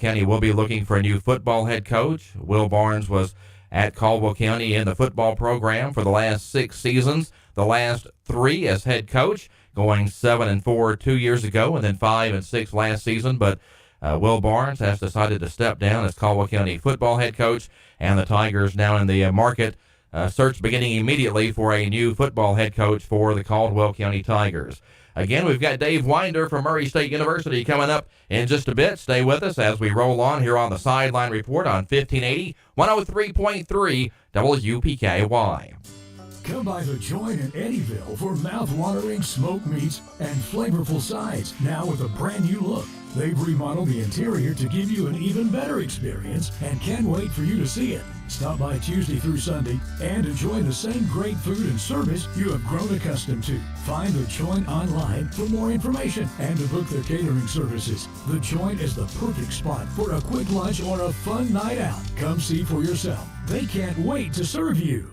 County will be looking for a new football head coach. Will Barnes was at Caldwell County in the football program for the last 6 seasons, the last 3 as head coach, going 7-4 2 years ago, and then 5-6 last season. But Will Barnes has decided to step down as Caldwell County football head coach, and the Tigers now in the market, search beginning immediately for a new football head coach for the Caldwell County Tigers. Again, we've got Dave Winder from Murray State University coming up in just a bit. Stay with us as we roll on here on the Sideline Report on 1580, 103.3 WPKY. Come by the Joint in Eddyville for mouth-watering smoked meats and flavorful sides, now with a brand new look. They've remodeled the interior to give you an even better experience and can't wait for you to see it. Stop by Tuesday through Sunday and enjoy the same great food and service you have grown accustomed to. Find The Joint online for more information and to book their catering services. The Joint is the perfect spot for a quick lunch or a fun night out. Come see for yourself. They can't wait to serve you.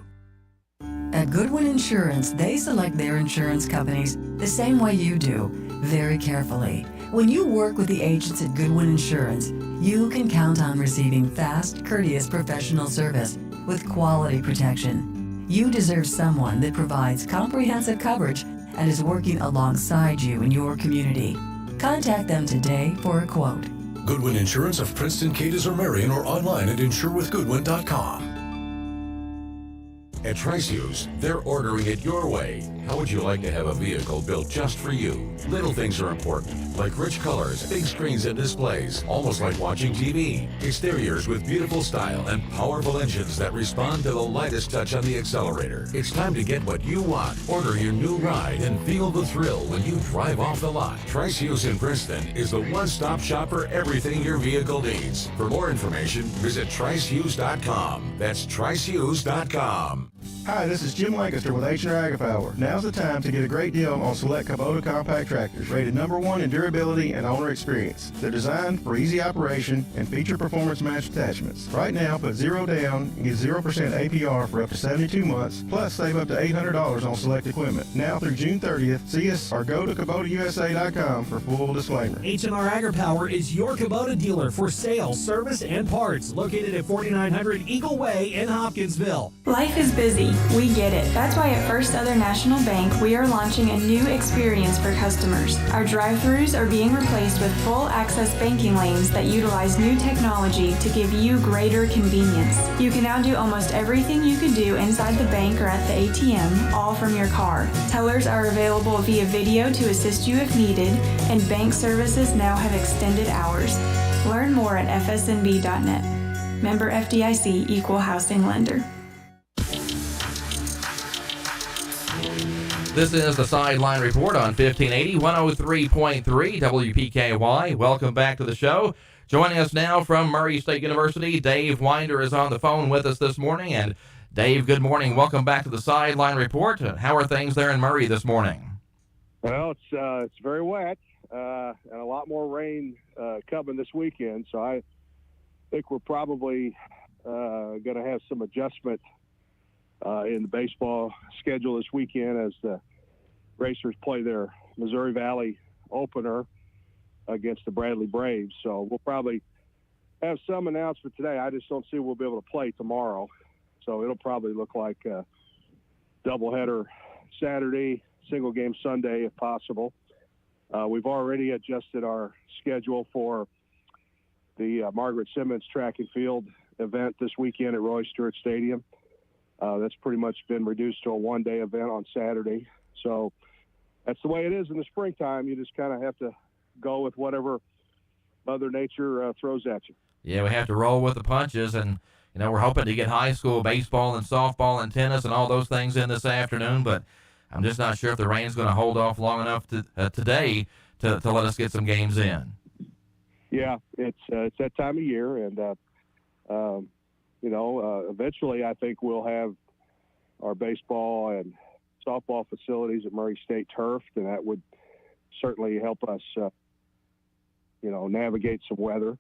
At Goodwin Insurance, they select their insurance companies the same way you do, very carefully. When you work with the agents at Goodwin Insurance, you can count on receiving fast, courteous professional service with quality protection. You deserve someone that provides comprehensive coverage and is working alongside you in your community. Contact them today for a quote. Goodwin Insurance of Princeton, Cadiz, or Marion, or online at insurewithgoodwin.com. At Trice Hughes, they're ordering it your way. How would you like to have a vehicle built just for you? Little things are important, like rich colors, big screens and displays, almost like watching TV. Exteriors with beautiful style and powerful engines that respond to the lightest touch on the accelerator. It's time to get what you want. Order your new ride and feel the thrill when you drive off the lot. Trice Hughes in Princeton is the one-stop shop for everything your vehicle needs. For more information, visit tricehughes.com. That's tricehughes.com. Hi, this is Jim Lancaster with H&R AgriPower. Now's the time to get a great deal on select Kubota compact tractors, rated #1 in durability and owner experience. They're designed for easy operation and feature performance-matched attachments. Right now, put 0 down and get 0% APR for up to 72 months, plus save up to $800 on select equipment. Now through June 30th, see us or go to KubotaUSA.com for full disclaimer. H&R AgriPower is your Kubota dealer for sales, service, and parts, located at 4900 Eagle Way in Hopkinsville. Life is busy. We get it. That's why at First Southern National Bank, we are launching a new experience for customers. Our drive-thrus are being replaced with full access banking lanes that utilize new technology to give you greater convenience. You can now do almost everything you could do inside the bank or at the ATM, all from your car. Tellers are available via video to assist you if needed, and bank services now have extended hours. Learn more at fsnb.net. Member FDIC, Equal Housing Lender. This is the Sideline Report on 1580, 103.3 WPKY. Welcome back to the show. Joining us now from Murray State University, Dave Winder is on the phone with us this morning. And Dave, good morning. Welcome back to the Sideline Report. How are things there in Murray this morning? Well, it's very wet and a lot more rain coming this weekend. So I think we're probably going to have some adjustment in the baseball schedule this weekend as the Racers play their Missouri Valley opener against the Bradley Braves. So we'll probably have some announcement today. I just don't see we'll be able to play tomorrow. So it'll probably look like a doubleheader Saturday, single game Sunday if possible. We've already adjusted our schedule for the Margaret Simmons track and field event this weekend at Roy Stewart Stadium. That's pretty much been reduced to a one-day event on Saturday. So that's the way it is in the springtime. You just kind of have to go with whatever Mother Nature throws at you. Yeah, we have to roll with the punches, and we're hoping to get high school baseball and softball and tennis and all those things in this afternoon, but I'm just not sure if the rain's going to hold off long enough today to let us get some games in. Yeah, it's that time of year, and eventually I think we'll have our baseball and softball facilities at Murray State turfed, and that would certainly help us, navigate some weather.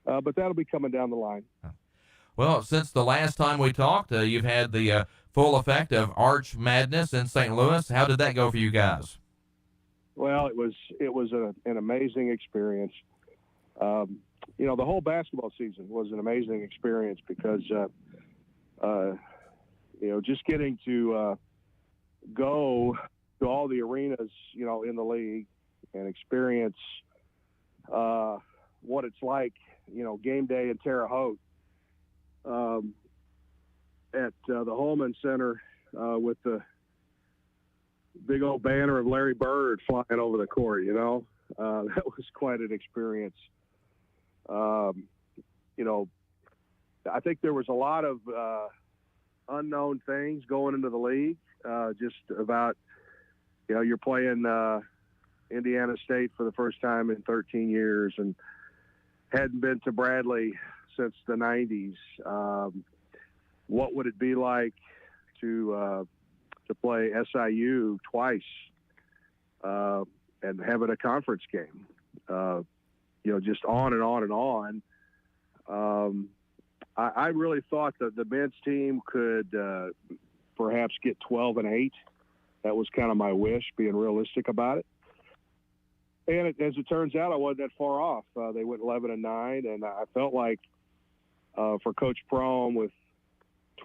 But that'll be coming down the line. Well, since the last time we talked, you've had the full effect of Arch Madness in St. Louis. How did that go for you guys? Well, it was an amazing experience. the whole basketball season was an amazing experience because, just getting to go to all the arenas, in the league and experience what it's like, game day in Terre Haute at the Holman Center with the big old banner of Larry Bird flying over the court, that was quite an experience. I think there was a lot of unknown things going into the league, just about, you're playing Indiana State for the first time in 13 years and hadn't been to Bradley since the 90s. What would it be like to play SIU twice and have it a conference game? Just on and on and on. I really thought that the men's team could perhaps get 12-8. That was kind of my wish, being realistic about it. And as it turns out, I wasn't that far off. They went 11-9, and I felt like for Coach Prohm, with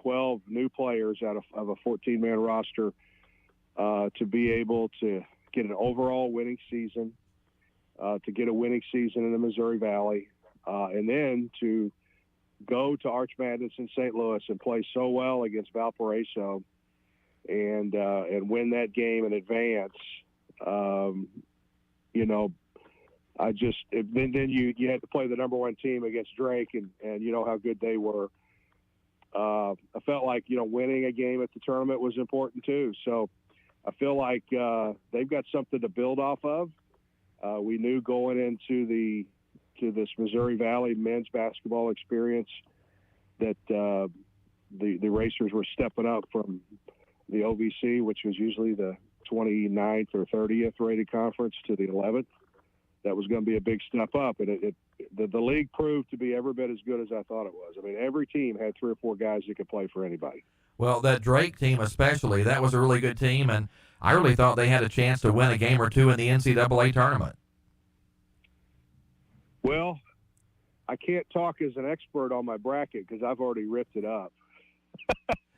12 new players out of a 14-man roster, to be able to get an overall winning season, to get a winning season in the Missouri Valley, and then to go to Arch Madness in St. Louis and play so well against Valparaiso and win that game in advance. Then you had to play the number one team against Drake, and you know how good they were. I felt like, winning a game at the tournament was important too. So I feel like they've got something to build off of. We knew going into this Missouri Valley men's basketball experience that the Racers were stepping up from the OVC, which was usually the 29th or 30th rated conference, to the 11th. That was going to be a big step up, and the league proved to be every bit as good as I thought it was. I mean, every team had 3 or 4 guys that could play for anybody. Well, that Drake team especially, that was a really good team, and I really thought they had a chance to win a game or two in the NCAA tournament. Well, I can't talk as an expert on my bracket because I've already ripped it up.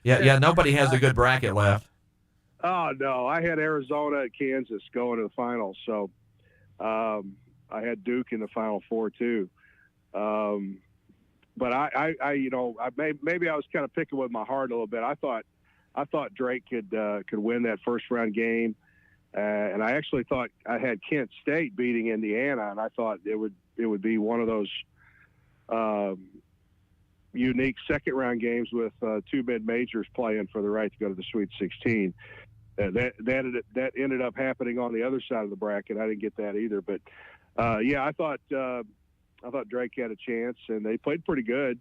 Yeah, nobody has a good bracket left. Oh, no. I had Arizona and Kansas going to the finals, so I had Duke in the Final Four too. But maybe I was kind of picking with my heart a little bit. I thought Drake could win that first round game, and I actually thought I had Kent State beating Indiana, and I thought it would be one of those unique second round games with 2 mid majors playing for the right to go to the Sweet 16. That ended up happening on the other side of the bracket. I didn't get that either, but I thought Drake had a chance, and they played pretty good.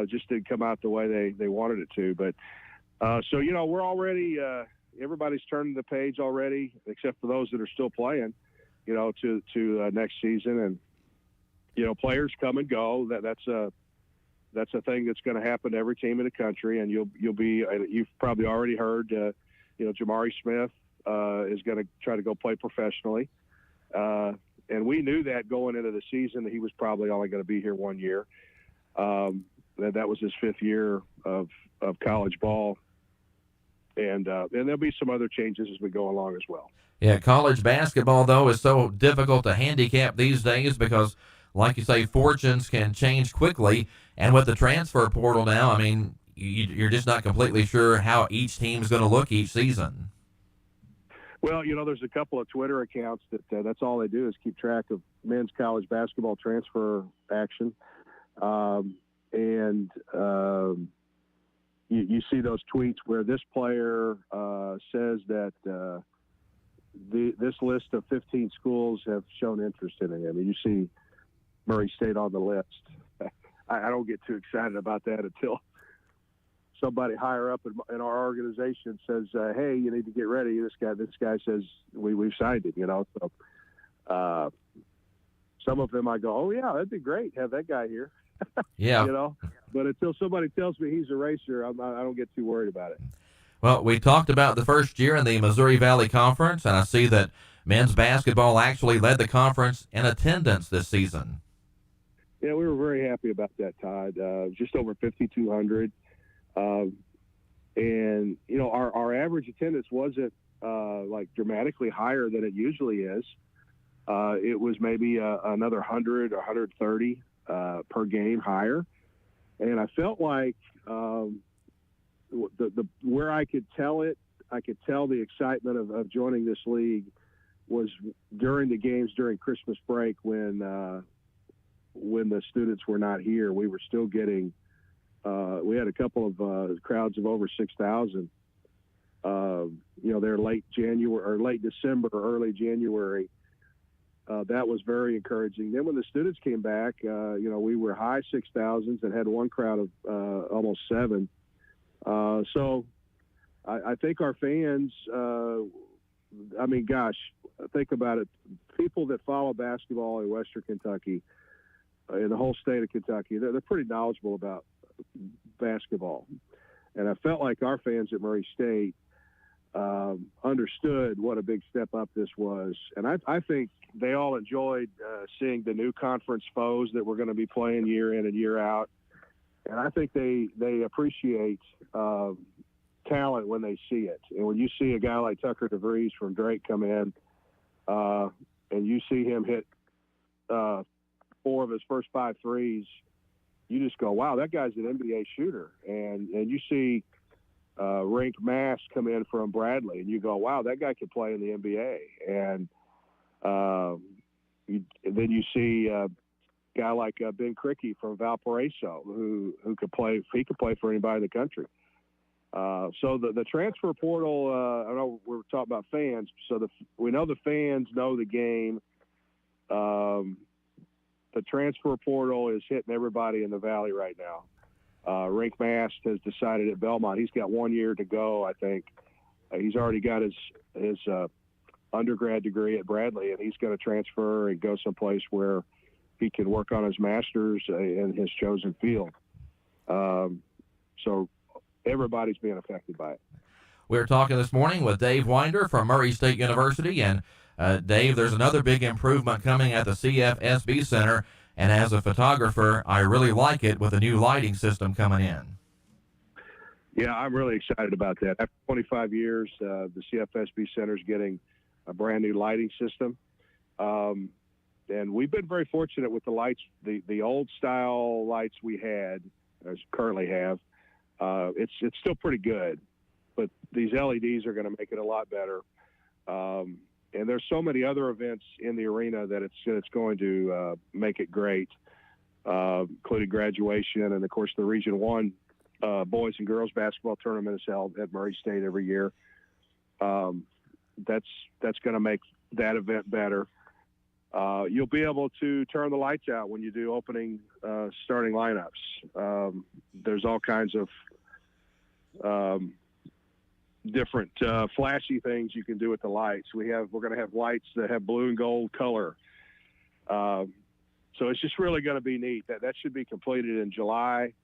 Just didn't come out the way they wanted it to. But we're already everybody's turning the page already, except for those that are still playing. To next season, and players come and go. That's a thing that's going to happen to every team in the country, and you've probably already heard. Jamari Smith is going to try to go play professionally. And we knew that going into the season that he was probably only going to be here 1 year. That was his 5th year of college ball. And there'll be some other changes as we go along as well. Yeah, college basketball, though, is so difficult to handicap these days because, like you say, fortunes can change quickly. And with the transfer portal now, I mean, you're just not completely sure how each team's going to look each season. Well, there's a couple of Twitter accounts that's all they do is keep track of men's college basketball transfer action. You see those tweets where this player says that this list of 15 schools have shown interest in him. I mean, you see Murray State on the list. I don't get too excited about that until somebody higher up in our organization says, "Hey, you need to get ready." This guy says we've signed him. So some of them I go, "Oh yeah, that'd be great. Have that guy here." Yeah. But until somebody tells me he's a Racer, I don't get too worried about it. Well, we talked about the first year in the Missouri Valley Conference, and I see that men's basketball actually led the conference in attendance this season. Yeah, we were very happy about that, Todd. Just over 5,200. And, you know, our average attendance wasn't like dramatically higher than it usually is. It was maybe another 100 or 130 per game higher. And I felt like where I could tell the excitement of joining this league was during the games during Christmas break when the students were not here. We were still getting we had a couple of crowds of over 6,000. You know, they're late January or late December, early January. That was very encouraging. Then when the students came back, you know, we were high 6,000s and had one crowd of almost 7. So I think our fans, I mean, gosh, think about it. People that follow basketball in Western Kentucky, in the whole state of Kentucky, they're pretty knowledgeable about basketball. And I felt like our fans at Murray State understood what a big step up this was. And I think they all enjoyed seeing the new conference foes that we're going to be playing year in and year out. And I think they appreciate talent when they see it. And when you see a guy like Tucker DeVries from Drake come in and you see him hit 4 of his first 5 threes, you just go, wow, that guy's an NBA shooter. And you see Rink Mass come in from Bradley, and you go, wow, that guy could play in the NBA. And then you see a guy like Ben Crickey from Valparaiso, who could play. He could play for anybody in the country. So the transfer portal, I know we're talking about fans. So we know the fans know the game. The transfer portal is hitting everybody in the Valley right now. Rink Mast has decided at Belmont he's got 1 year to go, I think. He's already got his undergrad degree at Bradley, and he's going to transfer and go someplace where he can work on his master's in his chosen field. So everybody's being affected by it. We're talking this morning with Dave Winder from Murray State University. And Dave, there's another big improvement coming at the CFSB Center. And as a photographer, I really like it with the new lighting system coming in. Yeah, I'm really excited about that. After 25 years, the CFSB Center is getting a brand new lighting system. And we've been very fortunate with the lights, the old style lights we had, as currently have. It's still pretty good, but these LEDs are going to make it a lot better. And there's so many other events in the arena that it's going to make it great, including graduation. And, of course, the Region 1 boys and girls basketball tournament is held at Murray State every year. That's going to make that event better. You'll be able to turn the lights out when you do opening starting lineups. There's all kinds of different flashy things you can do with the lights. We're going to have lights that have blue and gold color. So it's just really going to be neat. That should be completed in July,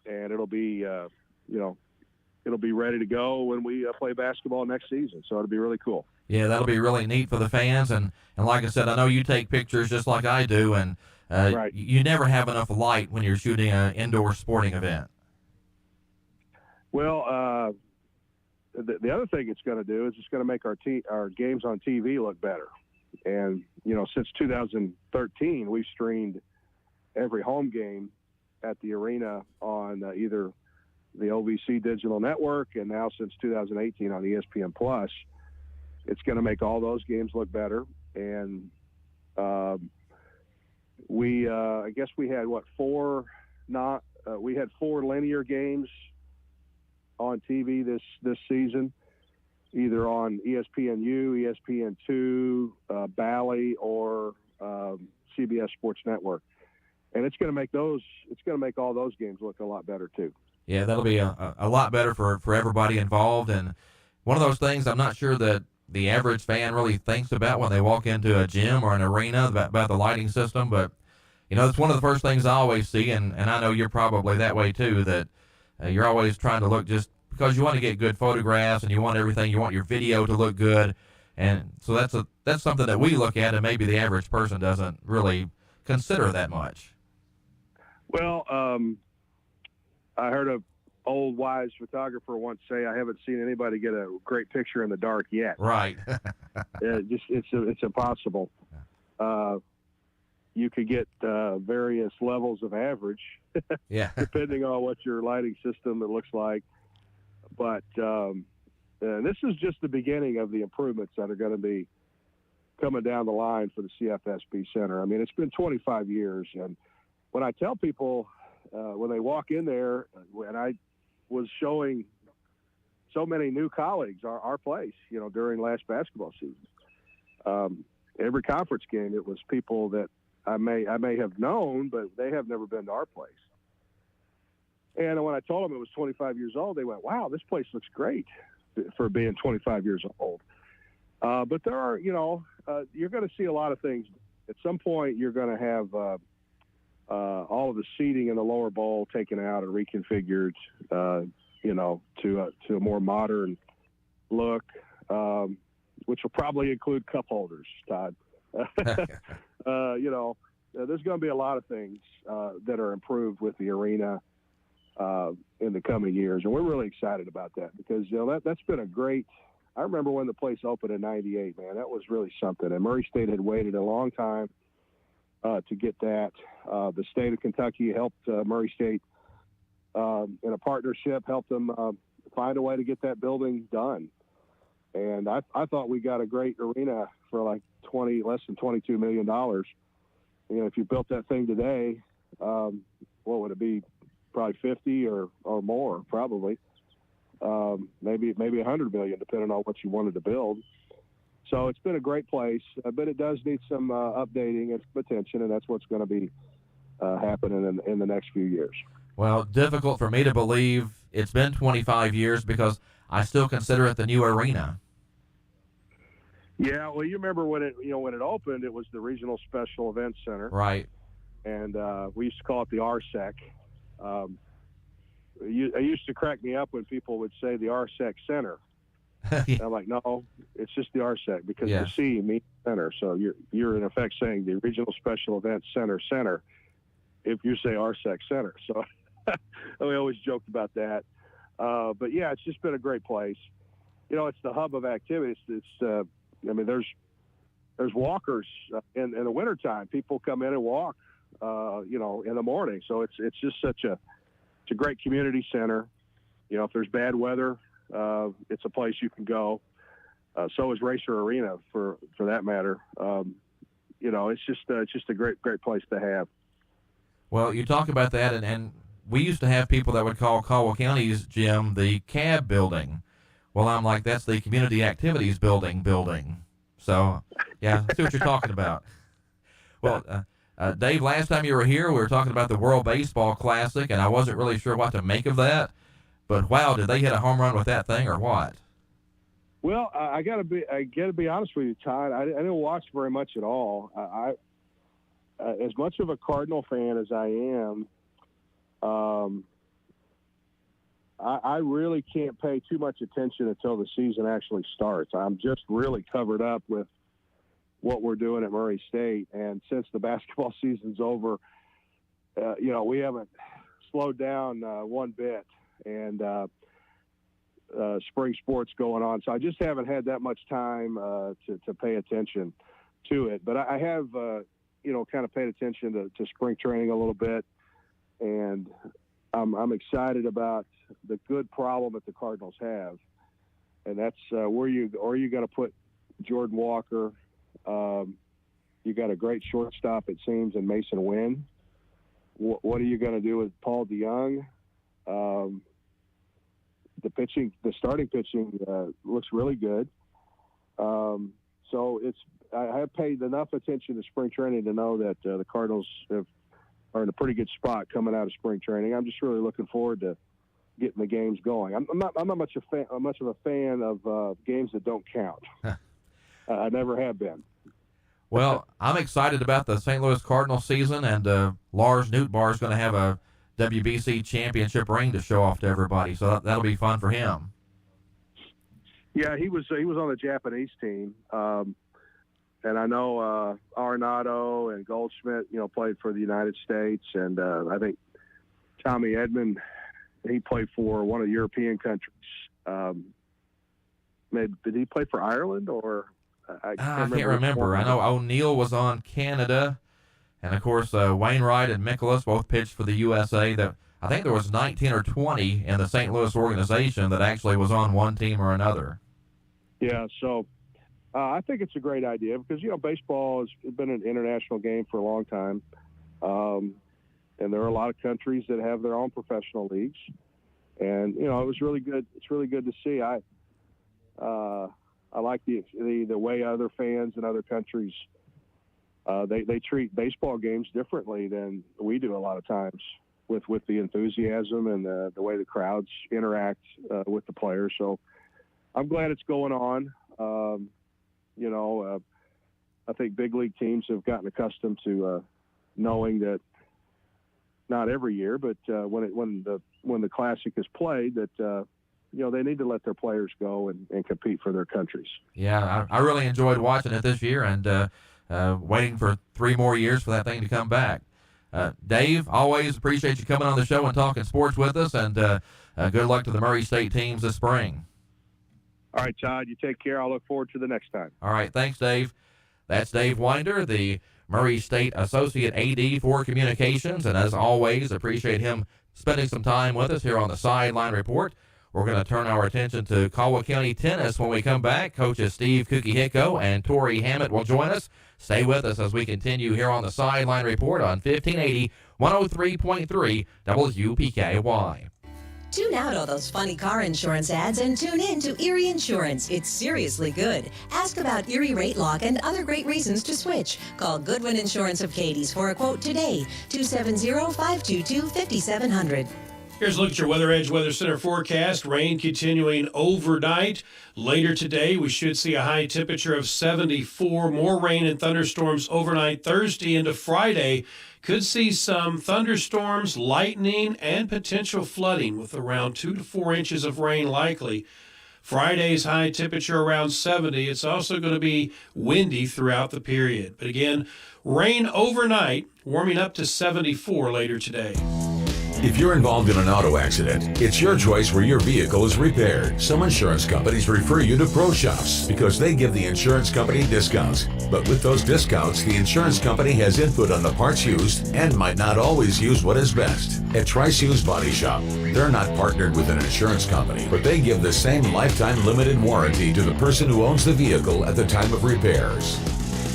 and it'll be it'll be ready to go when we play basketball next season. So it'll be really cool. Yeah, that'll be really neat for the fans. And like I said, I know you take pictures just like I do, and right. You never have enough light when you're shooting an indoor sporting event. Well, the other thing it's going to do is it's going to make our games on TV look better. And, since 2013, we've streamed every home game at the arena on either the OVC digital network, and now since 2018 on ESPN Plus. It's going to make all those games look better. And I guess we had we had 4 linear games on TV this season, either on ESPNU, ESPN2, Bally, or CBS Sports Network. And it's going to make all those games look a lot better too. Yeah, that'll be a lot better for everybody involved. And one of those things I'm not sure that the average fan really thinks about when they walk into a gym or an arena about the lighting system. But, it's one of the first things I always see, and I know you're probably that way too, that you're always trying to look, just because you want to get good photographs and you want everything, you want your video to look good. And so that's something that we look at and maybe the average person doesn't really consider that much. Well, I heard a old wise photographer once say, "I haven't seen anybody get a great picture in the dark yet." Right. It's impossible. You could get various levels of average, Yeah. depending on what your lighting system it looks like. But this is just the beginning of the improvements that are going to be coming down the line for the CFSB Center. I mean, it's been 25 years, and when I tell people when they walk in there, and I was showing so many new colleagues our place, during last basketball season. Every conference game, it was people that I may have known, but they have never been to our place. And when I told them it was 25 years old, they went, "Wow, this place looks great for being 25 years old." But there are, you're going to see a lot of things. At some point, you're going to have all of the seating in the lower bowl taken out and reconfigured, to a more modern look, which will probably include cup holders, Todd. There's going to be a lot of things that are improved with the arena in the coming years, and we're really excited about that because that's been a great. I remember when the place opened in '98, man, that was really something. And Murray State had waited a long time to get that. The state of Kentucky helped Murray State in a partnership, helped them find a way to get that building done. And I thought we got a great arena for like less than $22 million. If you built that thing today, what would it be? Probably 50 or more, probably. Maybe $100 million, depending on what you wanted to build. So it's been a great place, but it does need some updating and some attention, and that's what's going to be happening in the next few years. Well, difficult for me to believe it's been 25 years because I still consider it the new arena. Yeah, well, you remember when it opened, it was the Regional Special Events Center, Right? And we used to call it the RSEC. It used to crack me up when people would say the RSEC Center. Yeah. I'm like, no, it's just the RSEC because Yes. the C means center. So you're in effect saying the Regional Special Events Center if you say RSEC Center. So we always joked about that. But yeah, it's just been a great place. It's the hub of activities. There's walkers in the wintertime. People come in and walk, in the morning. So it's just such a great community center. If there's bad weather, it's a place you can go. So is Racer Arena for that matter. It's just a great place to have. Well, you talk about that, and we used to have people that would call Caldwell County's gym the CAB building. Well, I'm like, that's the Community Activities building. So, yeah, I see what you're talking about. Well, Dave, last time you were here, we were talking about the World Baseball Classic, and I wasn't really sure what to make of that. But wow, did they hit a home run with that thing or what? Well, I gotta be honest with you, Todd. I didn't watch very much at all. I as much of a Cardinal fan as I am, I really can't pay too much attention until the season actually starts. I'm just really covered up with what we're doing at Murray State, and since the basketball season's over, we haven't slowed down one bit, and spring sports going on. So I just haven't had that much time to pay attention to it. But I have, kind of paid attention to spring training a little bit, and I'm excited about the good problem that the Cardinals have, and that's where you going to put Jordan Walker. You got a great shortstop, it seems, in Mason Wynn. What are you going to do with Paul DeYoung? The starting pitching looks really good. So I have paid enough attention to spring training to know that the Cardinals are in a pretty good spot coming out of spring training. I'm just really looking forward to getting the games going. I'm not much of a fan of games that don't count. I never have been. Well, I'm excited about the St. Louis Cardinals season, and Lars Nootbaar is going to have a WBC championship ring to show off to everybody, so that'll be fun for him. Yeah, he was on the Japanese team. and I know Arenado and Goldschmidt, played for the United States, and I think Tommy Edmond, he played for one of the European countries. Maybe did he play for Ireland or? I can't remember. I know O'Neill was on Canada, and of course Wainwright and Mikolas both pitched for the USA. That I think there was 19 or 20 in the St. Louis organization that actually was on one team or another. Yeah, so I think it's a great idea because baseball has been an international game for a long time, and there are a lot of countries that have their own professional leagues, and it was really good. It's really good to see. I like the way other fans in other countries they treat baseball games differently than we do a lot of times with the enthusiasm and the way the crowds interact with the players. So I'm glad it's going on. I think big league teams have gotten accustomed to knowing that not every year, but when the Classic is played, that they need to let their players go and compete for their countries. Yeah, I really enjoyed watching it this year and waiting for 3 more years for that thing to come back. Dave, always appreciate you coming on the show and talking sports with us, and good luck to the Murray State teams this spring. All right, Todd, you take care. I'll look forward to the next time. All right, thanks, Dave. That's Dave Winder, the Murray State Associate AD for Communications, and as always, appreciate him spending some time with us here on the Sideline Report. We're going to turn our attention to Caldwell County tennis when we come back. Coaches Steve Cookie Hicko and Tori Hammett will join us. Stay with us as we continue here on the Sideline Report on 1580, 103.3 WPKY. Tune out all those funny car insurance ads and tune in to Erie Insurance. It's seriously good. Ask about Erie Rate Lock and other great reasons to switch. Call Goodwin Insurance of Cadiz for a quote today, 270-522-5700. Here's a look at your Weather Edge Weather Center forecast. Rain continuing overnight. Later today, we should see a high temperature of 74. More rain and thunderstorms overnight Thursday into Friday. Could see some thunderstorms, lightning, and potential flooding with around 2 to 4 inches of rain likely. Friday's high temperature around 70. It's also going to be windy throughout the period. But again, rain overnight, warming up to 74 later today. If you're involved in an auto accident, it's your choice where your vehicle is repaired. Some insurance companies refer you to pro shops because they give the insurance company discounts. But with those discounts, the insurance company has input on the parts used and might not always use what is best. At Trice Hughes Body Shop, they're not partnered with an insurance company, but they give the same lifetime limited warranty to the person who owns the vehicle at the time of repairs.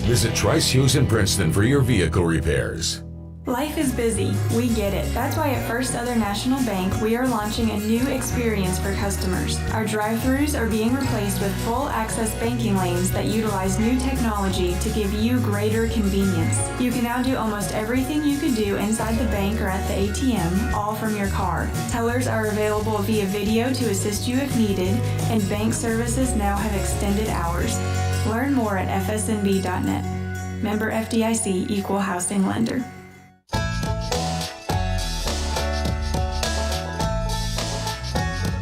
Visit Trice Hughes in Princeton for your vehicle repairs. Life is busy. We get it. That's why at First Southern National Bank, we are launching a new experience for customers. Our drive-thrus are being replaced with full access banking lanes that utilize new technology to give you greater convenience. You can now do almost everything you could do inside the bank or at the ATM, all from your car. Tellers are available via video to assist you if needed, and bank services now have extended hours. Learn more at fsnb.net. Member FDIC, Equal Housing Lender.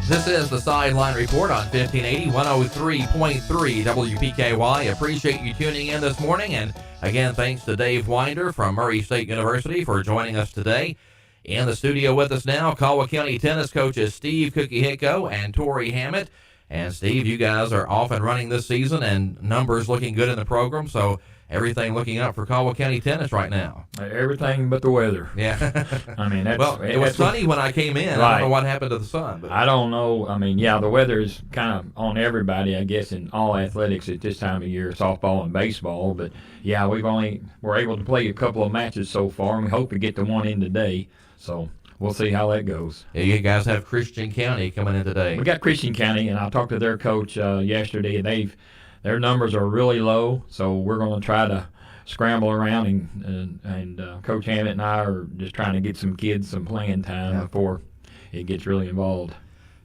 This is the Sideline Report on 1580, 103.3 WPKY. Appreciate you tuning in this morning. And again, thanks to Dave Winder from Murray State University for joining us today. In the studio with us now, Caldwell County tennis coaches Steve Cookie Hicko and Tori Hammett. And Steve, you guys are off and running this season and numbers looking good in the program. So everything looking up for Caldwell County tennis right now. Everything but the weather. Yeah. I mean, that's, well, it was sunny when I came in. Right. I don't know what happened to the sun. But I don't know. I mean, yeah, the weather is kind of on everybody, I guess, in all athletics at this time of year, softball and baseball. But, yeah, we're able to play a couple of matches so far, and we hope to get the one in today. So we'll see how that goes. Yeah, you guys have Christian County coming in today. We got Christian County, and I talked to their coach yesterday, and their numbers are really low, so we're going to try to scramble around, and Coach Hammett and I are just trying to get some kids some playing time before it gets really involved.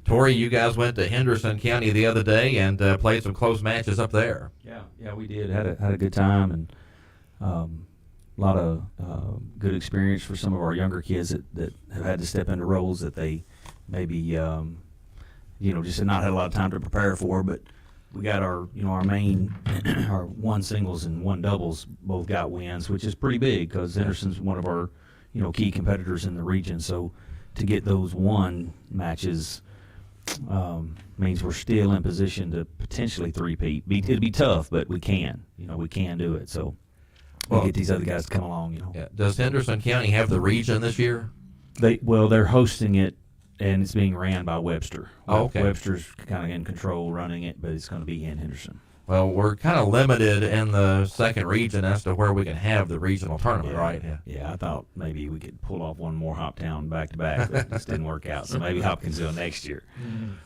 Tori, you guys went to Henderson County the other day and played some close matches up there. Yeah, we did. Had a good time, and a lot of good experience for some of our younger kids that have had to step into roles that they maybe just had not had a lot of time to prepare for, but we got our main our one singles and one doubles both got wins, which is pretty big because Henderson's one of our key competitors in the region. So to get those one matches means we're still in position to potentially three-peat. It'll be tough, but we can. We can do it. So we'll get these other guys to come along. Yeah. Does Henderson County have the region this year? They're hosting it, and it's being ran by Webster. Oh, okay. Webster's kind of in control running it, but it's going to be in Henderson. Well, we're kind of limited in the second region as to where we can have the regional tournament, right? Yeah, I thought maybe we could pull off one more Hoptown back-to-back, but it just didn't work out. So maybe Hopkinsville next year.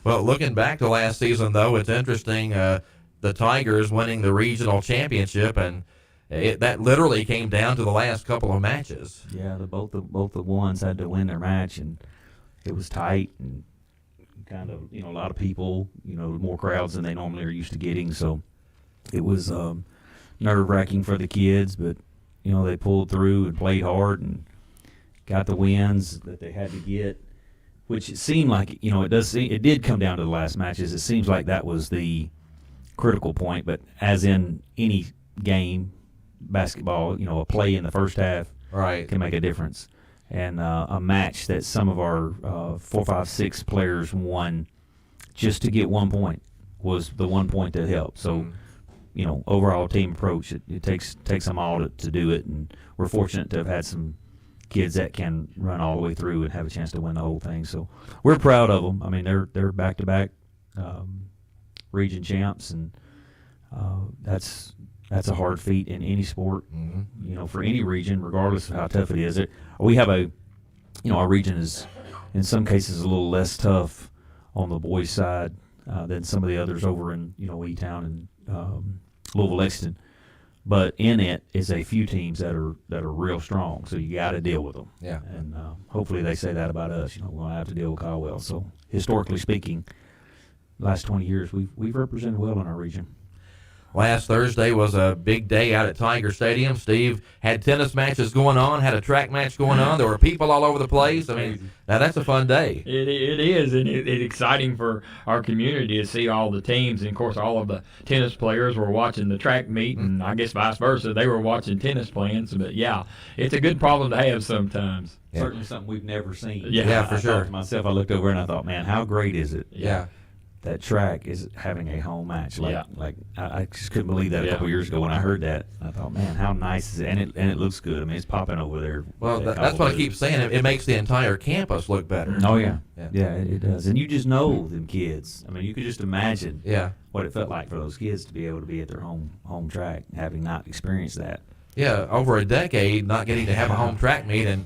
Well, looking back to last season, though, it's interesting. The Tigers winning the regional championship, and that literally came down to the last couple of matches. Yeah, both the ones had to win their match, and it was tight and kind of a lot of people, more crowds than they normally are used to getting. So it was nerve-wracking for the kids, but they pulled through and played hard and got the wins that they had to get. Which it seemed like it did come down to the last matches. It seems like that was the critical point, but as in any game, basketball, a play in the first half can make a difference. And a match that some of our 4, 5, 6 players won just to get 1 point was the 1 point that helped. So, overall team approach, it takes them all to do it. And we're fortunate to have had some kids that can run all the way through and have a chance to win the whole thing. So we're proud of them. I mean, they're back-to-back region champs, and that's a hard feat in any sport, for any region, regardless of how tough it is. We have our region is in some cases a little less tough on the boys' side than some of the others over in E-Town and Louisville, Lexington. But in it is a few teams that are real strong, so you got to deal with them. Yeah. And hopefully they say that about us. We're going to have to deal with Caldwell. So historically speaking, last 20 years we've represented well in our region. Last Thursday was a big day out at Tiger Stadium. Steve had tennis matches going on, had a track match going on. There were people all over the place. I mean, now that's a fun day. It is, and it's exciting for our community to see all the teams. And, of course, all of the tennis players were watching the track meet, and I guess vice versa. They were watching tennis playing. But, yeah, it's a good problem to have sometimes. Yeah. Certainly something we've never seen. Yeah, for sure. I thought to myself, I looked over and I thought, man, how great is it? Yeah. That track is having a home match. I just couldn't believe that a couple years ago when I heard that. I thought, man, how nice is it? And it looks good. I mean, it's popping over there. Well, that's what I keep saying. It makes the entire campus look better. Oh, yeah. Yeah, it does. And you just know them kids. I mean, you could just imagine what it felt like for those kids to be able to be at their home track, having not experienced that. Yeah, over a decade not getting to have a home track meet. And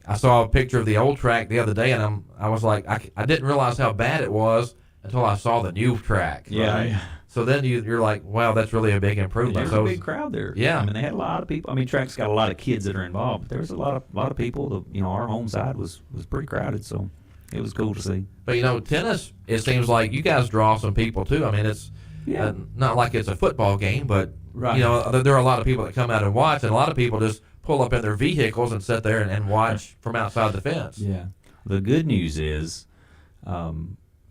I saw a picture of the old track the other day, and I was like, I didn't realize how bad it was until I saw the new track. Yeah. Right? So then you're like, wow, that's really a big improvement. There's a big crowd there. Yeah. I mean, they had a lot of people. I mean, track's got a lot of kids that are involved. But there was a lot of people. Our home side was pretty crowded, so it was cool to see. But, tennis, it seems like you guys draw some people, too. I mean, it's not like it's a football game, but, there are a lot of people that come out and watch, and a lot of people just pull up in their vehicles and sit there and watch from outside the fence. Yeah. The good news is,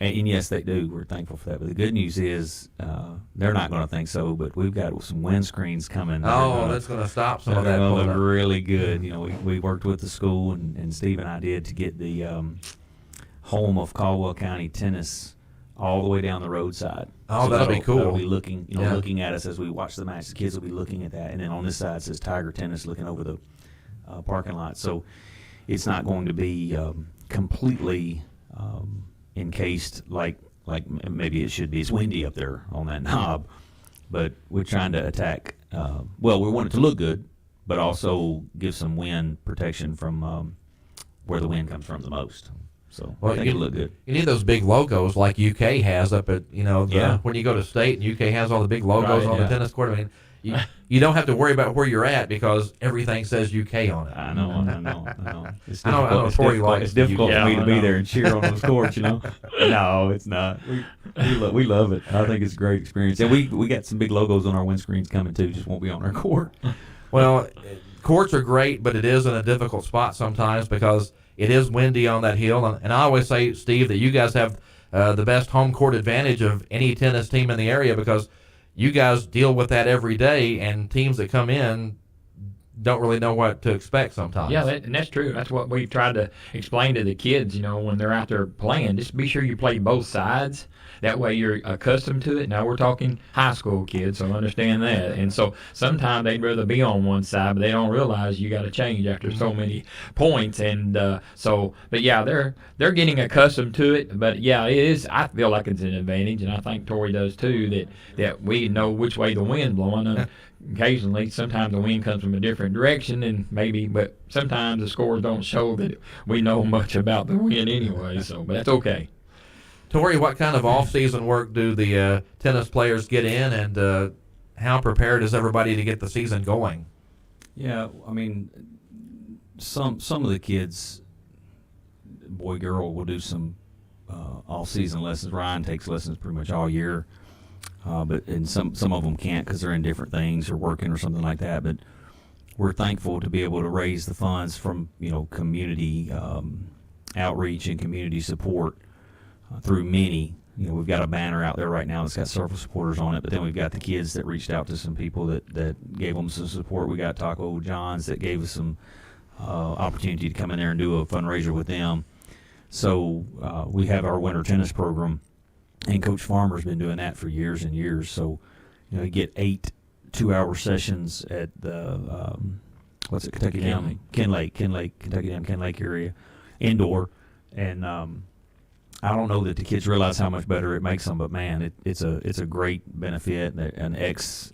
and yes, they do. We're thankful for that. But the good news is they're not going to think so, but we've got some windscreens coming. That's going to stop some of that. They're going to look really good. We worked with the school, and Steve and I did to get the home of Caldwell County tennis all the way down the roadside. Oh, so that'll be cool. That'll be looking, looking at us as we watch the match. The kids will be looking at that, and then on this side says Tiger Tennis, looking over the parking lot. So it's not going to be completely encased like maybe it should be. It's windy up there on that knob, but we're trying to attack. We want it to look good, but also give some wind protection from where the wind comes from the most. So I think it'll look good. You need those big logos like UK has up at when you go to state and UK has all the big logos on the tennis court. I mean, you don't have to worry about where you're at because everything says UK on it. I know. It's difficult, it's difficult for me to be there and cheer on those courts, No, it's not. We love it. I think it's a great experience. And we got some big logos on our windscreens coming too, just won't be on our court. Well, courts are great, but it is in a difficult spot sometimes because it is windy on that hill. And I always say, Steve, that you guys have the best home court advantage of any tennis team in the area, because you guys deal with that every day, and teams that come in don't really know what to expect sometimes. Yeah, and that's true. That's what we've tried to explain to the kids, when they're out there playing. Just be sure you play both sides. That way you're accustomed to it. Now we're talking high school kids, so understand that. And so sometimes they'd rather be on one side, but they don't realize you got to change after so many points. And but yeah, they're getting accustomed to it. But yeah, it is. I feel like it's an advantage, and I think Tori does too. That we know which way the wind's blowing. And occasionally, sometimes the wind comes from a different direction, but sometimes the scores don't show that we know much about the wind anyway. So, but that's okay. Tori, what kind of off-season work do the tennis players get in, and how prepared is everybody to get the season going? Yeah, I mean, some of the kids, boy, girl, will do some off-season lessons. Ryan takes lessons pretty much all year, and some of them can't because they're in different things or working or something like that. But we're thankful to be able to raise the funds from community outreach and community support. Through many, we've got a banner out there right now that's got several supporters on it, but then we've got the kids that reached out to some people that gave them some support. We got Taco John's that gave us some opportunity to come in there and do a fundraiser with them. So we have our winter tennis program, and Coach Farmer's been doing that for years and years. So, you get 8 2-hour sessions at the, Kentucky Dam, Ken Lake, Kentucky Dam, Ken Lake area, indoor. And I don't know that the kids realize how much better it makes them, but man, it's a great benefit. An ex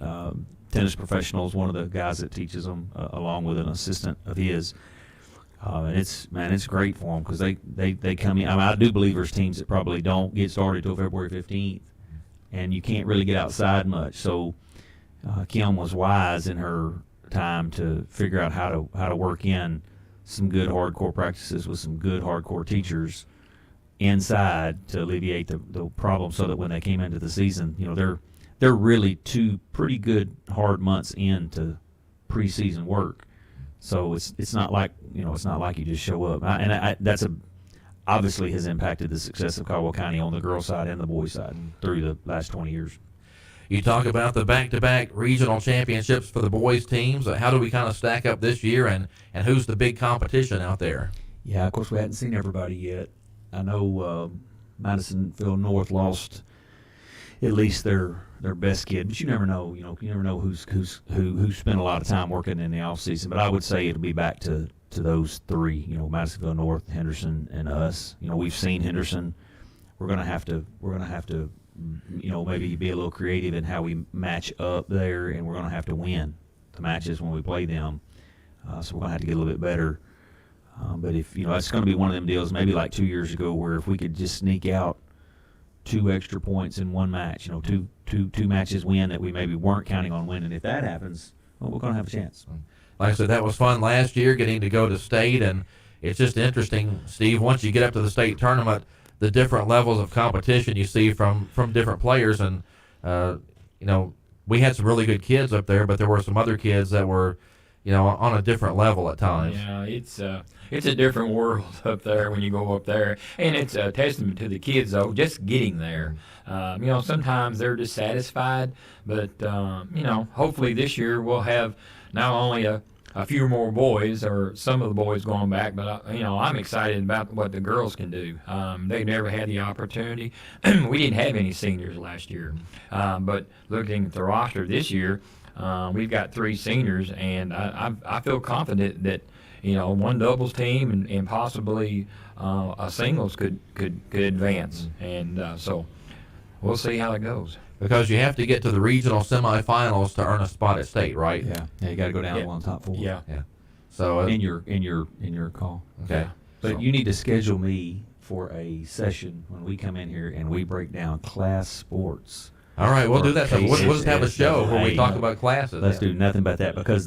tennis professional is one of the guys that teaches them, along with an assistant of his. And it's great for them because they come in. I mean, I do believe there's teams that probably don't get started till February 15th, and you can't really get outside much. So Kim was wise in her time to figure out how to work in some good hardcore practices with some good hardcore teachers inside to alleviate the problem, so that when they came into the season, they're really 2 pretty good hard months into preseason work. So it's not like you just show up. That's obviously has impacted the success of Caldwell County on the girls' side and the boys' side through the last 20 years. You talk about the back-to-back regional championships for the boys' teams. How do we kind of stack up this year, and who's the big competition out there? Yeah, of course we hadn't seen everybody yet. I know Madisonville North lost at least their best kid, but you never know. You never know who spent a lot of time working in the off season. But I would say it'll be back to those 3. Madisonville North, Henderson, and us. We've seen Henderson. We're gonna have to maybe be a little creative in how we match up there, and we're gonna have to win the matches when we play them. So we're gonna have to get a little bit better. But if it's going to be one of them deals, maybe like 2 years ago, where if we could just sneak out 2 extra points in one match, two matches win that we maybe weren't counting on winning. If that happens, well, we're going to have a chance. Like I said, that was fun last year, getting to go to state, and it's just interesting, Steve. Once you get up to the state tournament, the different levels of competition you see from different players, and we had some really good kids up there, but there were some other kids that were on a different level at times. Yeah, it's a different world up there when you go up there, and it's a testament to the kids though, just getting there. Sometimes they're dissatisfied, but hopefully this year we'll have not only a few more boys, or some of the boys going back, but I'm excited about what the girls can do. They've never had the opportunity. We didn't have any seniors last year, but looking at the roster this year, we've got 3 seniors, and I feel confident that one doubles team and possibly a singles could advance, and so we'll see how it goes. Because you have to get to the regional semifinals to earn a spot at state, right? Yeah, you got to go down to one top 4. Yeah. So in your call. Okay. Yeah. But you need to schedule me for a session when we come in here and we break down class sports. All right, we'll do that. So we'll just have a show where we talk about classes. Let's do nothing but that, because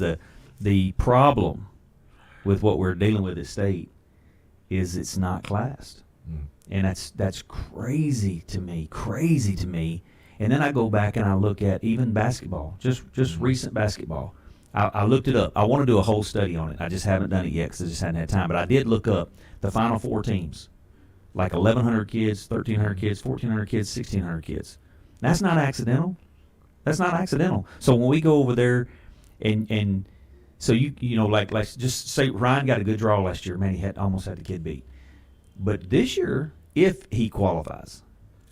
the problem with what we're dealing with at state is it's not classed. And that's crazy to me. And then I go back and I look at even basketball, just recent basketball. I looked it up. I want to do a whole study on it. I just haven't done it yet because I just hadn't had time. But I did look up the Final Four teams like 1,100 kids, 1,300 kids, 1,400 kids, 1,600 kids. That's not accidental. That's not accidental. So when we go over there and so you know, like just say Ryan got a good draw last year. Man, he almost had the kid beat. But this year, if he qualifies,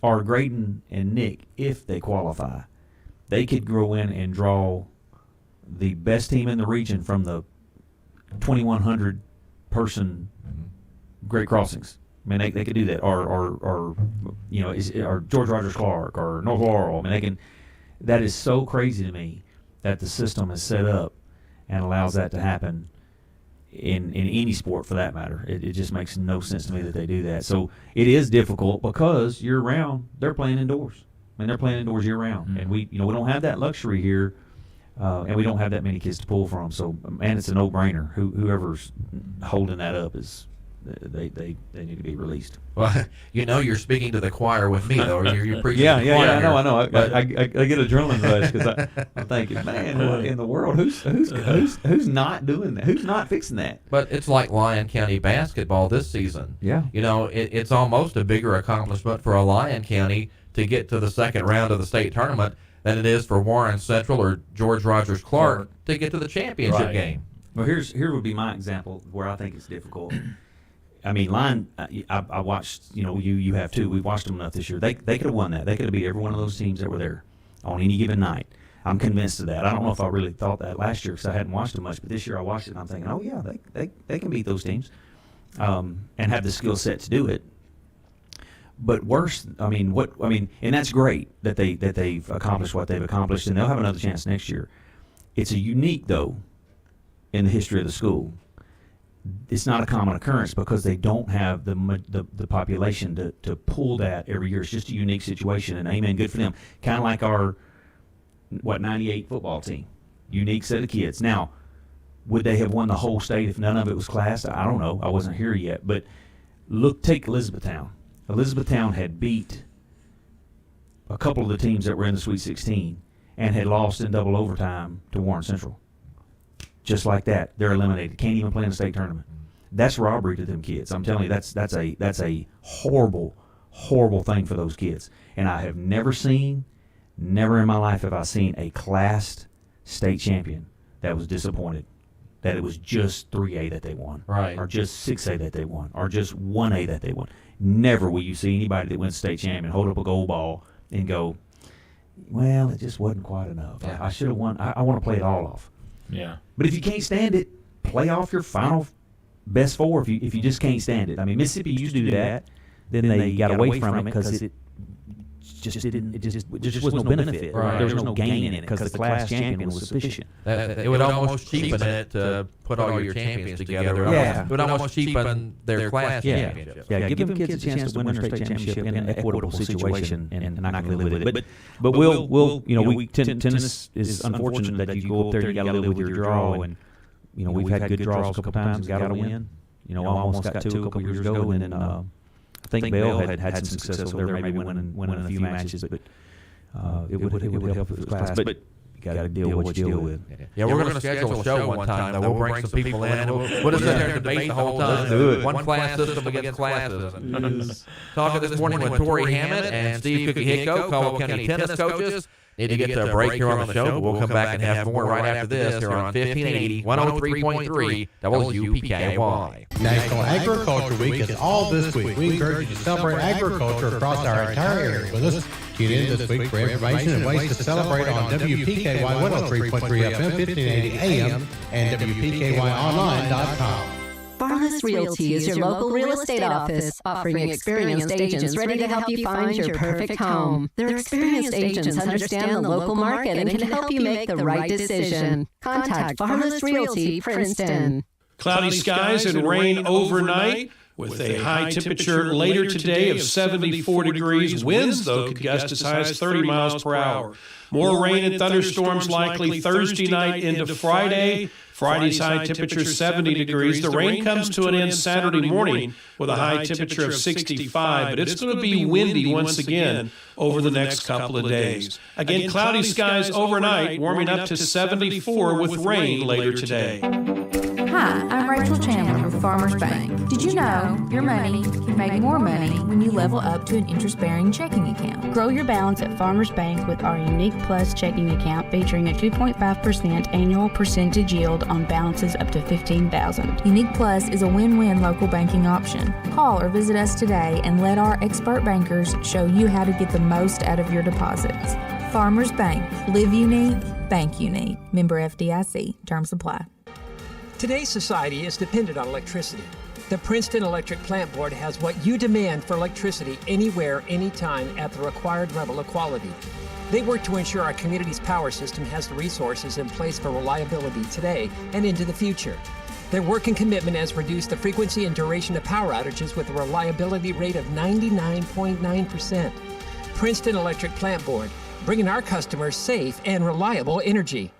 or Graydon and Nick, if they qualify, they could go in and draw the best team in the region from the 2,100 person Great Crossings. I mean, they could do that, or you know, or George Rogers Clark or North Laurel. I mean, they can. That is so crazy to me that the system is set up and allows that to happen in any sport for that matter. It just makes no sense to me that they do that. So it is difficult because year round they're playing indoors. I mean, they're playing indoors year round, and we don't have that luxury here, and we don't have that many kids to pull from. So man, it's a no-brainer. Whoever's holding that up is. They need to be released. Well, you're speaking to the choir with me, though. You're preaching to the choir. I know. I get adrenaline rush because I'm thinking, man, what in the world? Who's not doing that? Who's not fixing that? But it's like Lyon County basketball this season. Yeah. It's almost a bigger accomplishment for a Lyon County to get to the second round of the state tournament than it is for Warren Central or George Rogers Clark to get to the championship game. Well, here would be my example where I think it's difficult. I mean, Lyon, I watched, you have too. We've watched them enough this year. They could have won that. They could have beat every one of those teams that were there on any given night. I'm convinced of that. I don't know if I really thought that last year because I hadn't watched them much, but this year I watched it and I'm thinking, oh, yeah, they can beat those teams and have the skill set to do it. But worse, and that's great that they've accomplished what they've accomplished, and they'll have another chance next year. It's a unique, though, in the history of the school. It's not a common occurrence because they don't have the population to pull that every year. It's just a unique situation, and amen, good for them. Kind of like our 98 football team, unique set of kids. Now, would they have won the whole state if none of it was classed? I don't know. I wasn't here yet, but take Elizabethtown. Elizabethtown had beat a couple of the teams that were in the Sweet 16 and had lost in double overtime to Warren Central. Just like that, they're eliminated. Can't even play in the state tournament. That's robbery to them kids. I'm telling you, that's a horrible, horrible thing for those kids. And I have never in my life have I seen a classed state champion that was disappointed that it was just 3A that they won, right, or just 6A that they won, or just 1A that they won. Never will you see anybody that wins state champion hold up a gold ball and go, well, it just wasn't quite enough. Yeah. I should have won. I want to play it all off. Yeah. But if you can't stand it, play off your final best four. If you just can't stand it, I mean, Mississippi used to do that. Then they got away from it because it just was no benefit. Right. There was no gain in it because the class champion was sufficient. It would almost cheapen it to put all your champions together. Yeah. It would almost cheapen their class championships. Yeah, give them kids a chance to win their state championship in an equitable situation, and I can live with it. But we'll tennis is unfortunate that you go up there, you got to live with your draw, and we've had good draws a couple times and got to win. Almost got two a couple years ago, and then I think Bell had some success over there, maybe winning a few matches, but it would help if it was class. But you got to deal with what you deal with. Yeah, we're going to schedule a show one time. We'll bring some people in. We'll just sit there and debate the whole time. Let's do it. One class system against classes. Talking this morning with Tori Hammett and Steve Cookie Hicko, Caldwell County tennis coaches. Need to get to a break here on the show, but we'll come back and have more right after this here on 1580 103.3 WPKY. National Agriculture Week is all this week. We encourage you to celebrate agriculture across our entire area with us. Tune in this week for information and ways to celebrate on WPKY 103.3 FM, 1580 AM, and WPKYonline.com. Farless Realty is your local real estate office, offering experienced agents ready to help you find your perfect home. Their experienced agents understand the local market and can help you make the right decision. Contact Farless Realty, Princeton. Cloudy skies and rain overnight with a high temperature later today of 74 degrees. Winds, though, could gust as high as 30 miles per hour. More rain and thunderstorms likely Thursday night into Friday. Friday's high temperature 70 degrees. The rain comes to an end Saturday morning with a high temperature of 65, but it's going to be windy once again over the next couple of days. Again, cloudy skies overnight, warming up to 74 with rain later today. Hi, I'm Rachel Chandler with with Farmers Bank. Did you know your money can make more money when you level up to an interest-bearing checking account? Grow your balance at Farmers Bank with our Unique Plus checking account featuring a 2.5% annual percentage yield on balances up to $15,000. Unique Plus is a win-win local banking option. Call or visit us today and let our expert bankers show you how to get the most out of your deposits. Farmers Bank. Live unique, bank unique. Member FDIC. Terms apply. Today's society is dependent on electricity. The Princeton Electric Plant Board has what you demand for electricity anywhere, anytime at the required level of quality. They work to ensure our community's power system has the resources in place for reliability today and into the future. Their work and commitment has reduced the frequency and duration of power outages with a reliability rate of 99.9%. Princeton Electric Plant Board, bringing our customers safe and reliable energy.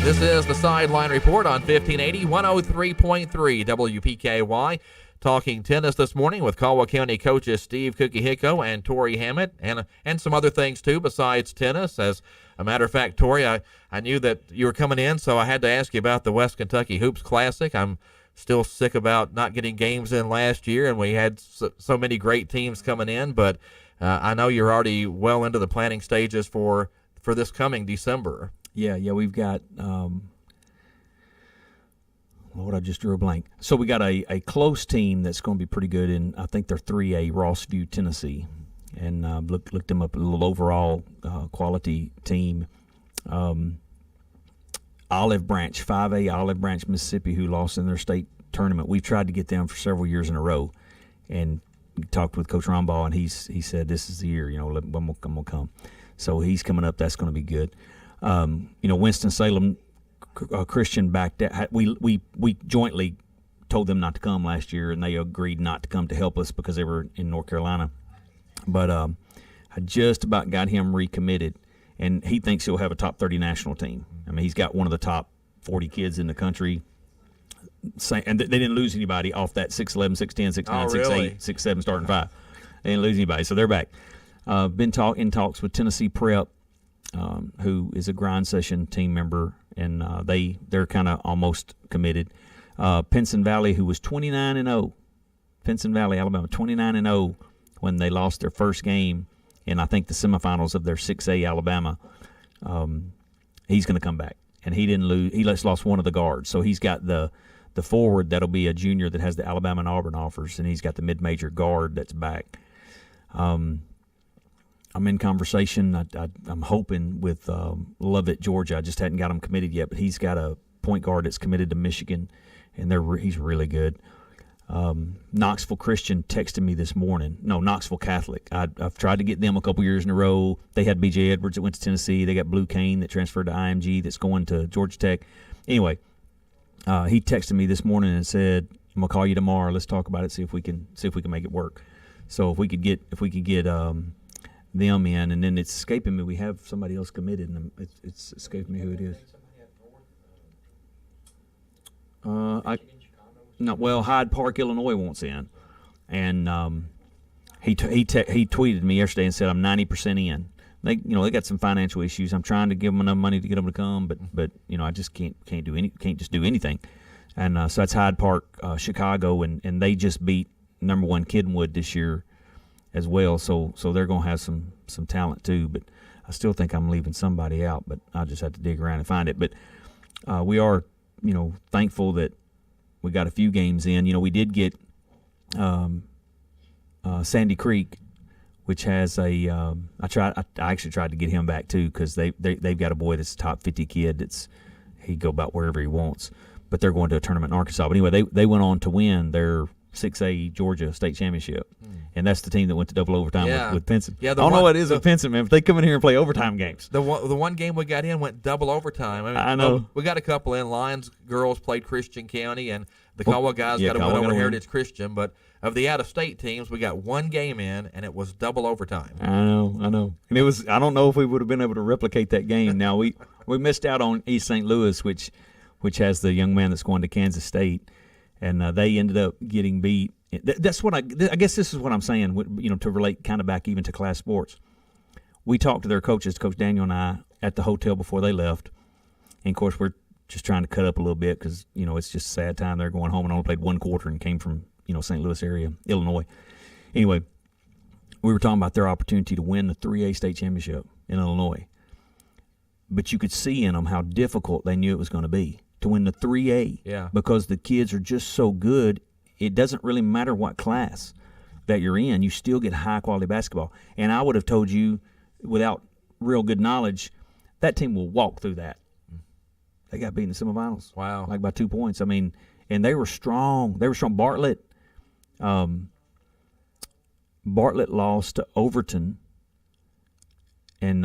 This is the Sideline Report on 1580, 103.3 WPKY. Talking tennis this morning with Caldwell County coaches Steve Kukihiko and Tori Hammett, and some other things too besides tennis. As a matter of fact, Tori, I knew that you were coming in, so I had to ask you about the West Kentucky Hoops Classic. I'm still sick about not getting games in last year, and we had so many great teams coming in, but I know you're already well into the planning stages for this coming December. Yeah, we've got I just drew a blank. So we got a close team that's going to be pretty good, and I think they're 3A, Rossview, Tennessee, and looked them up, a little overall quality team. Olive Branch, 5A, Olive Branch, Mississippi, who lost in their state tournament. We've tried to get them for several years in a row, and talked with Coach Rombaugh, and he said this is the year. I'm gonna come. So he's coming up. That's going to be good. Winston-Salem Christian backed out. We jointly told them not to come last year, and they agreed not to come to help us because they were in North Carolina. But I just about got him recommitted, and he thinks he'll have a top 30 national team. I mean, he's got one of the top 40 kids in the country. And they didn't lose anybody off that 6'11", 6'10", 6'9", 6'8", 6'7", starting five. They didn't lose anybody, so they're back. Been in talks with Tennessee Prep, who is a grind session team member, and they're kind of almost committed. Pinson Valley, who was 29-0, Pinson Valley, Alabama, 29-0 when they lost their first game in, I think, the semifinals of their 6A Alabama. He's going to come back, and he didn't lose. He just lost one of the guards, so he's got the forward that'll be a junior that has the Alabama and Auburn offers, and he's got the mid-major guard that's back. I'm in conversation. I'm hoping with Lovett, Georgia. I just hadn't got him committed yet, but he's got a point guard that's committed to Michigan, and he's really good. Knoxville Christian texted me this morning. No, Knoxville Catholic. I've tried to get them a couple years in a row. They had B.J. Edwards that went to Tennessee. They got Blue Kane that transferred to IMG that's going to Georgia Tech. Anyway, he texted me this morning and said, "I'm gonna call you tomorrow. Let's talk about it. See if we can make it work." So if we could get them in, and then it's escaping me. We have somebody else committed, and it's escaping me who it is. Hyde Park, Illinois wants in, and he tweeted me yesterday and said I'm 90% in. They got some financial issues. I'm trying to give them enough money to get them to come, but I just can't just do anything. And so that's Hyde Park, Chicago, and they just beat number 1 Kiddenwood this year as well, so they're going to have some talent too. But I still think I'm leaving somebody out, but I'll just have to dig around and find it. But we are, thankful that we got a few games in. We did get Sandy Creek, which has I actually tried to get him back too, because they've got a boy that's a top 50 kid he go about wherever he wants. But they're going to a tournament in Arkansas. But anyway, they went on to win their 6A Georgia state championship. And that's the team that went to double overtime with Pinson. Yeah, I don't know what it is with Pinson, man. But they come in here and play overtime games. The one game we got in went double overtime. I know. We got a couple in. Lions girls played Christian County, and the Caldwell guys got to win over Heritage Christian. But of the out-of-state teams, we got one game in, and it was double overtime. I know. And it was. I don't know if we would have been able to replicate that game. Now we missed out on East St. Louis, which has the young man that's going to Kansas State, and they ended up getting beat. That's what I guess this is what I'm saying, to relate kind of back even to class sports. We talked to their coaches, Coach Daniel and I, at the hotel before they left. And, of course, we're just trying to cut up a little bit because, it's just a sad time. They're going home and only played one quarter and came from, St. Louis area, Illinois. Anyway, we were talking about their opportunity to win the 3A state championship in Illinois. But you could see in them how difficult they knew it was going to be to win the 3A because the kids are just so good. It doesn't really matter what class that you're in. You still get high-quality basketball. And I would have told you, without real good knowledge, that team will walk through that. They got beat in the semifinals. Wow. Like by 2 points. I mean, and they were strong. They were strong. Bartlett lost to Overton, and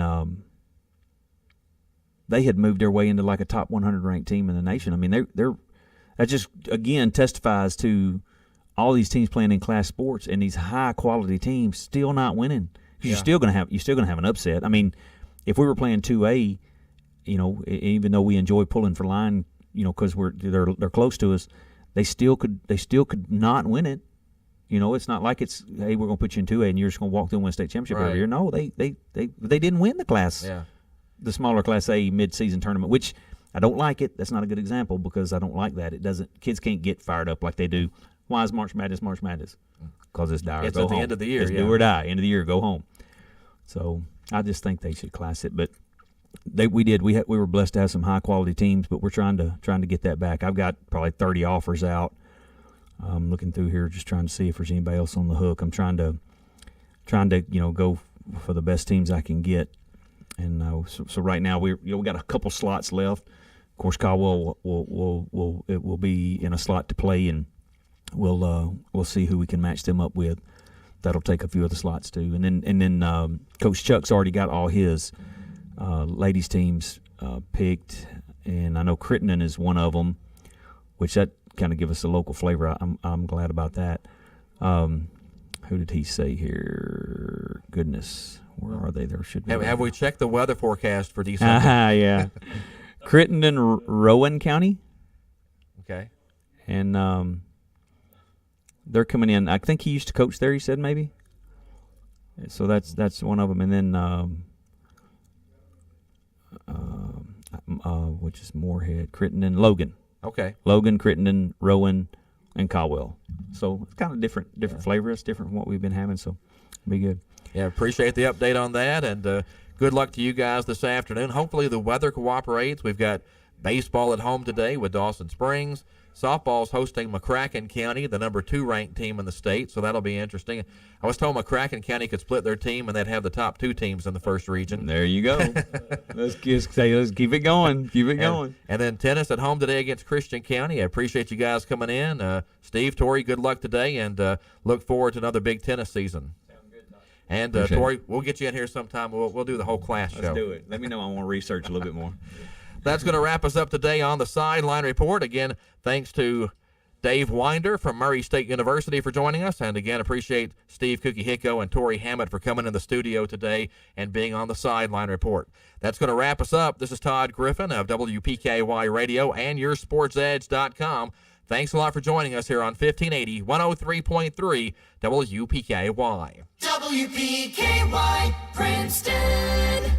they had moved their way into like a top 100 ranked team in the nation. I mean, that just again testifies to all these teams playing in class sports and these high quality teams still not winning. You're still gonna have an upset. I mean, if we were playing 2A, even though we enjoy pulling for line, because they're close to us, they still could not win it. It's not like it's, hey, we're going to put you in 2A and you're just going to walk through and win a state championship every year. No, they didn't win the class, the smaller Class A mid-season tournament, which I don't like it. That's not a good example because I don't like that. Kids can't get fired up like they do. Why is March Madness March Madness? Because it's dire. It's go at the home. end of the year. It's do or die. End of the year, go home. So I just think they should class it. But we did. We were blessed to have some high-quality teams, but we're trying to get that back. I've got probably 30 offers out. I'm looking through here, just trying to see if there's anybody else on the hook. I'm trying to go for the best teams I can get. And so right now we got a couple slots left. Of course, Caldwell will be in a slot to play, and we'll see who we can match them up with. That'll take a few of the slots too. And then Coach Chuck's already got all his ladies teams picked, and I know Crittenden is one of them, which that kind of give us a local flavor. I'm glad about that. Who did he say here? Goodness, where are they? There should be. Have we checked the weather forecast for December? Yeah. Crittenden, Rowan County. Okay. And they're coming in. I think he used to coach there. He said maybe. So that's one of them. And then which is Moorhead, Crittenden, Logan. Okay. Logan, Crittenden, Rowan, and Caldwell. So it's kind of different flavor. It's different from what we've been having, so it'll be good. Yeah, appreciate the update on that, and good luck to you guys this afternoon. Hopefully the weather cooperates. We've got baseball at home today with Dawson Springs. Softball's hosting McCracken County, the number 2 ranked team in the state, so that'll be interesting. I was told McCracken County could split their team and they'd have the top 2 teams in the first region. There you go. Let's keep it going. Keep it going. And then tennis at home today against Christian County. I appreciate you guys coming in. Steve, Tori, good luck today, and look forward to another big tennis season. And Tori, we'll get you in here sometime. We'll do the whole class show. Let's do it. Let me know. I want to research a little bit more. That's going to wrap us up today on the Sideline Report. Again, thanks to Dave Winder from Murray State University for joining us. And again, appreciate Steve Kukihiko and Tori Hammett for coming in the studio today and being on the Sideline Report. That's going to wrap us up. This is Todd Griffin of WPKY Radio and YourSportsEdge.com. Thanks a lot for joining us here on 1580, 103.3 WPKY. WPKY, Princeton.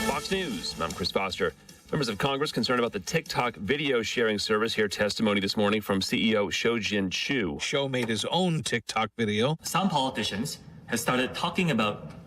Fox News, I'm Chris Foster. Members of Congress concerned about the TikTok video sharing service hear testimony this morning from CEO Shojin Chu. Show made his own TikTok video. Some politicians have started talking about